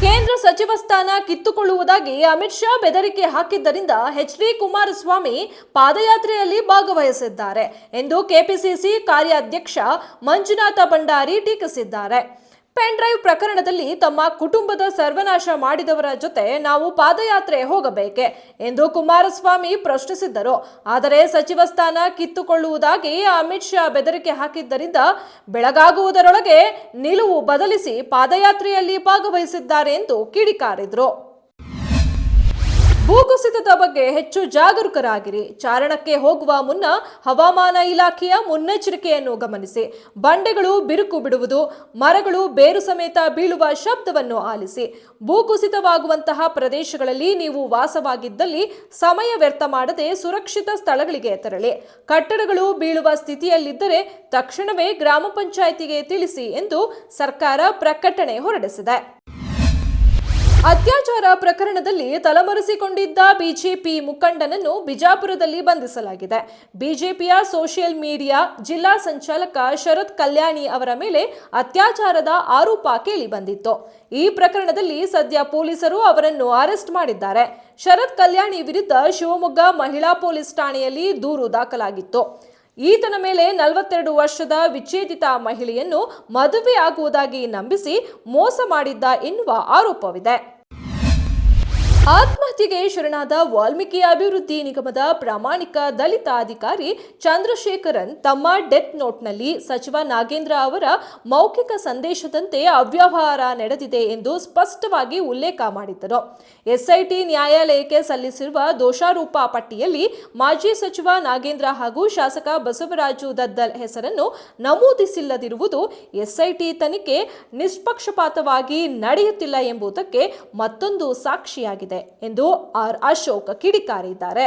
ಕೇಂದ್ರ ಸಚಿವ ಸ್ಥಾನ ಕಿತ್ತುಕೊಳ್ಳುವುದಾಗಿ ಅಮಿತ್ ಶಾ ಬೆದರಿಕೆ ಹಾಕಿದ್ದರಿಂದ ಎಚ್.ಡಿ. ಕುಮಾರಸ್ವಾಮಿ ಪಾದಯಾತ್ರೆಯಲ್ಲಿ ಭಾಗವಹಿಸಿದ್ದಾರೆ ಎಂದು ಕೆಪಿಸಿಸಿ ಕಾರ್ಯಾಧ್ಯಕ್ಷ ಮಂಜುನಾಥ ಭಂಡಾರಿ ಟೀಕಿಸಿದ್ದಾರೆ. ಪೆನ್ ಡ್ರೈವ್ ಪ್ರಕರಣದಲ್ಲಿ ತಮ್ಮ ಕುಟುಂಬದ ಸರ್ವನಾಶ ಮಾಡಿದವರ ಜೊತೆ ನಾವು ಪಾದಯಾತ್ರೆ ಹೋಗಬೇಕೆ ಎಂದು ಕುಮಾರಸ್ವಾಮಿ ಪ್ರಶ್ನಿಸಿದ್ದರು. ಆದರೆ ಸಚಿವ ಸ್ಥಾನ ಕಿತ್ತುಕೊಳ್ಳುವುದಾಗಿ ಅಮಿತ್ ಶಾ ಬೆದರಿಕೆ ಹಾಕಿದ್ದರಿಂದ ಬೆಳಗಾಗುವುದರೊಳಗೆ ನಿಲುವು ಬದಲಿಸಿ ಪಾದಯಾತ್ರೆಯಲ್ಲಿ ಭಾಗವಹಿಸಿದ್ದಾರೆ ಎಂದು ಕಿಡಿಕಾರಿದರು. ಭೂಕುಸಿತದ ಬಗ್ಗೆ ಹೆಚ್ಚು ಜಾಗರೂಕರಾಗಿರಿ. ಚಾರಣಕ್ಕೆ ಹೋಗುವ ಮುನ್ನ ಹವಾಮಾನ ಇಲಾಖೆಯ ಮುನ್ನೆಚ್ಚರಿಕೆಯನ್ನು ಗಮನಿಸಿ. ಬಂಡೆಗಳು ಬಿರುಕು ಬಿಡುವುದು, ಮರಗಳು ಬೇರು ಸಮೇತ ಬೀಳುವ ಶಬ್ದವನ್ನು ಆಲಿಸಿ. ಭೂಕುಸಿತವಾಗುವಂತಹ ಪ್ರದೇಶಗಳಲ್ಲಿ ನೀವು ವಾಸವಾಗಿದ್ದಲ್ಲಿ ಸಮಯ ವ್ಯರ್ಥ ಮಾಡದೆ ಸುರಕ್ಷಿತ ಸ್ಥಳಗಳಿಗೆ ತೆರಳಿ. ಕಟ್ಟಡಗಳು ಬೀಳುವ ಸ್ಥಿತಿಯಲ್ಲಿದ್ದರೆ ತಕ್ಷಣವೇ ಗ್ರಾಮ ಪಂಚಾಯಿತಿಗೆ ತಿಳಿಸಿ ಎಂದು ಸರ್ಕಾರ ಪ್ರಕಟಣೆ ಹೊರಡಿಸಿದೆ. ಅತ್ಯಾಚಾರ ಪ್ರಕರಣದಲ್ಲಿ ತಲೆಮರೆಸಿಕೊಂಡಿದ್ದ ಬಿಜೆಪಿ ಮುಖಂಡನನ್ನು ಬಿಜಾಪುರದಲ್ಲಿ ಬಂಧಿಸಲಾಗಿದೆ. ಬಿಜೆಪಿಯ ಸೋಷಿಯಲ್ ಮೀಡಿಯಾ ಜಿಲ್ಲಾ ಸಂಚಾಲಕ ಶರತ್ ಕಲ್ಯಾಣಿ ಅವರ ಮೇಲೆ ಅತ್ಯಾಚಾರದ ಆರೋಪ ಕೇಳಿಬಂದಿತ್ತು. ಈ ಪ್ರಕರಣದಲ್ಲಿ ಸದ್ಯ ಪೊಲೀಸರು ಅವರನ್ನು ಅರೆಸ್ಟ್ ಮಾಡಿದ್ದಾರೆ. ಶರತ್ ಕಲ್ಯಾಣಿ ವಿರುದ್ಧ ಶಿವಮೊಗ್ಗ ಮಹಿಳಾ ಪೊಲೀಸ್ ಠಾಣೆಯಲ್ಲಿ ದೂರು ದಾಖಲಾಗಿತ್ತು. ಈತನ ಮೇಲೆ 42 ವರ್ಷದ ವಿಚ್ಛೇದಿತ ಮಹಿಳೆಯನ್ನು ಮದುವೆಯಾಗುವುದಾಗಿ ನಂಬಿಸಿ ಮೋಸ ಮಾಡಿದ್ದ ಎನ್ನುವ ಆರೋಪವಿದೆ. ಆತ್ಮಹತ್ಯೆಗೆ ಶರಣಾದ ವಾಲ್ಮೀಕಿ ಅಭಿವೃದ್ಧಿ ನಿಗಮದ ಪ್ರಾಮಾಣಿಕ ದಲಿತ ಅಧಿಕಾರಿ ಚಂದ್ರಶೇಖರನ್ ತಮ್ಮ ಡೆತ್ ನೋಟ್ನಲ್ಲಿ ಸಚಿವ ನಾಗೇಂದ್ರ ಅವರ ಮೌಖಿಕ ಸಂದೇಶದಂತೆ ಅವ್ಯವಹಾರ ನಡೆದಿದೆ ಎಂದು ಸ್ಪಷ್ಟವಾಗಿ ಉಲ್ಲೇಖ ಮಾಡಿದ್ದರು. ಎಸ್ಐಟಿ ನ್ಯಾಯಾಲಯಕ್ಕೆ ಸಲ್ಲಿಸಿರುವ ದೋಷಾರೋಪ ಪಟ್ಟಿಯಲ್ಲಿ ಮಾಜಿ ಸಚಿವ ನಾಗೇಂದ್ರ ಹಾಗೂ ಶಾಸಕ ಬಸವರಾಜು ದದ್ದಲ್ ಹೆಸರನ್ನು ನಮೂದಿಸಿಲ್ಲದಿರುವುದು ಎಸ್ಐಟಿ ತನಿಖೆ ನಿಷ್ಪಕ್ಷಪಾತವಾಗಿ ನಡೆಯುತ್ತಿಲ್ಲ ಎಂಬುದಕ್ಕೆ ಮತ್ತೊಂದು ಸಾಕ್ಷಿಯಾಗಿದೆ ಎಂದು ಆರ್ ಅಶೋಕ್ ಕಿಡಿಕಾರಿದ್ದಾರೆ.